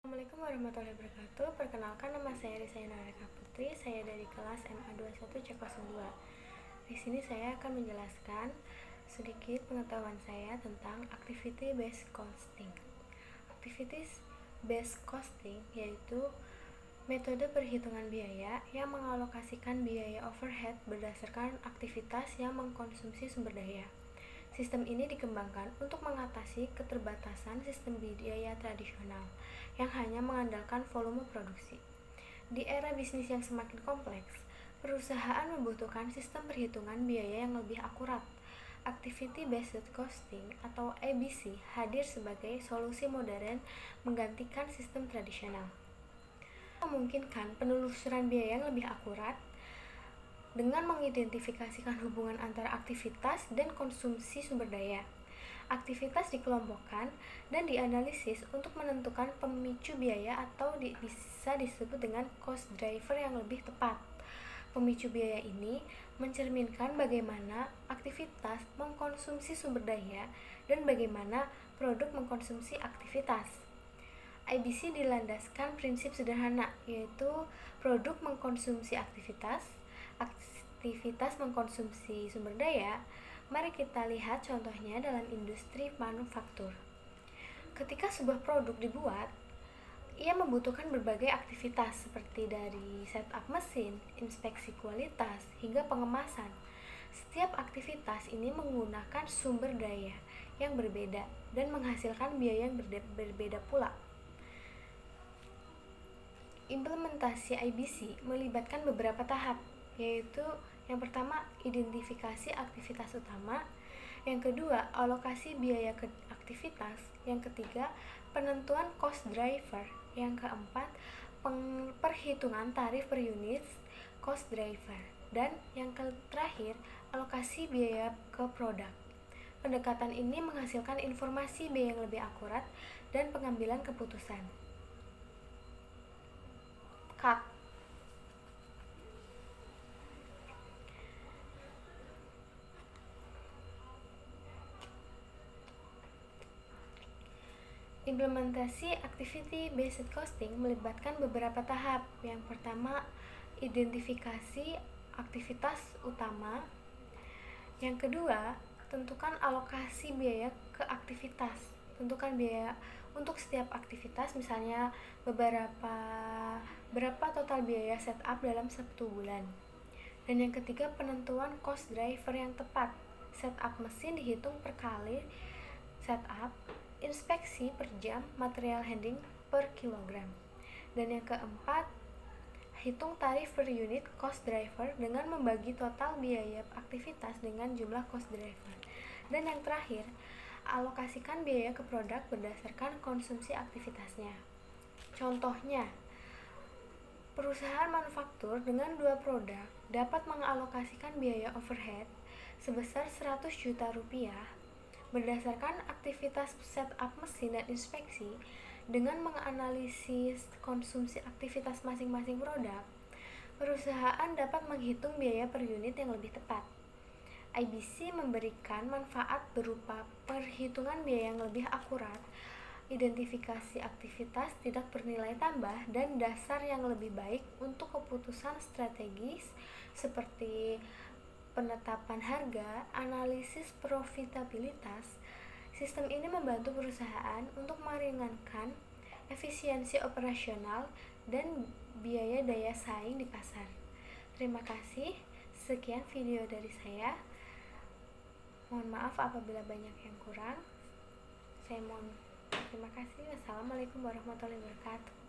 Assalamualaikum warahmatullahi wabarakatuh. Perkenalkan, nama saya Risaina Reka Putri. Saya dari kelas MA 21 C02. Di sini saya akan menjelaskan sedikit pengetahuan saya tentang activity based costing. Activities based costing yaitu metode perhitungan biaya yang mengalokasikan biaya overhead berdasarkan aktivitas yang mengkonsumsi sumber daya. Sistem ini dikembangkan untuk mengatasi keterbatasan sistem biaya tradisional yang hanya mengandalkan volume produksi. Di era bisnis yang semakin kompleks, perusahaan membutuhkan sistem perhitungan biaya yang lebih akurat. Activity Based Costing atau ABC hadir sebagai solusi modern menggantikan sistem tradisional. Memungkinkan penelusuran biaya yang lebih akurat dengan mengidentifikasikan hubungan antara aktivitas dan konsumsi sumber daya. Aktivitas dikelompokkan dan dianalisis untuk menentukan pemicu biaya atau bisa disebut dengan cost driver yang lebih tepat. Pemicu biaya ini mencerminkan bagaimana aktivitas mengkonsumsi sumber daya dan bagaimana produk mengkonsumsi aktivitas. IBC dilandaskan prinsip sederhana, yaitu produk mengkonsumsi aktivitas mengkonsumsi sumber daya. Mari kita lihat contohnya dalam industri manufaktur. Ketika sebuah produk dibuat, ia membutuhkan berbagai aktivitas seperti dari setup mesin, inspeksi kualitas, hingga pengemasan. Setiap aktivitas ini menggunakan sumber daya yang berbeda dan menghasilkan biaya yang berbeda pula. Implementasi IBC melibatkan beberapa tahap, yaitu yang pertama, identifikasi aktivitas utama. Yang kedua, alokasi biaya ke aktivitas. Yang ketiga, penentuan cost driver. Yang keempat, perhitungan tarif per unit cost driver. Dan yang terakhir, alokasi biaya ke produk. Pendekatan ini menghasilkan informasi biaya yang lebih akurat dan pengambilan keputusan. Implementasi activity based costing melibatkan beberapa tahap. Yang pertama, identifikasi aktivitas utama. Yang kedua, tentukan alokasi biaya ke aktivitas. Tentukan biaya untuk setiap aktivitas, misalnya berapa total biaya setup dalam 1 bulan. Dan yang ketiga, penentuan cost driver yang tepat. Setup mesin dihitung per kali setup, inspeksi per jam, material handling per kilogram. Dan yang keempat, hitung tarif per unit cost driver dengan membagi total biaya aktivitas dengan jumlah cost driver. Dan yang terakhir, alokasikan biaya ke produk berdasarkan konsumsi aktivitasnya. Contohnya, perusahaan manufaktur dengan 2 produk dapat mengalokasikan biaya overhead sebesar 100 juta rupiah berdasarkan aktivitas setup mesin dan inspeksi. Dengan menganalisis konsumsi aktivitas masing-masing produk, perusahaan dapat menghitung biaya per unit yang lebih tepat. IBC memberikan manfaat berupa perhitungan biaya yang lebih akurat, identifikasi aktivitas tidak bernilai tambah, dan dasar yang lebih baik untuk keputusan strategis seperti penetapan harga, analisis profitabilitas. Sistem ini membantu perusahaan untuk meringankan efisiensi operasional dan biaya daya saing di pasar. Terima kasih. Sekian video dari saya. Mohon maaf apabila banyak yang kurang. Terima kasih. Wassalamualaikum warahmatullahi wabarakatuh.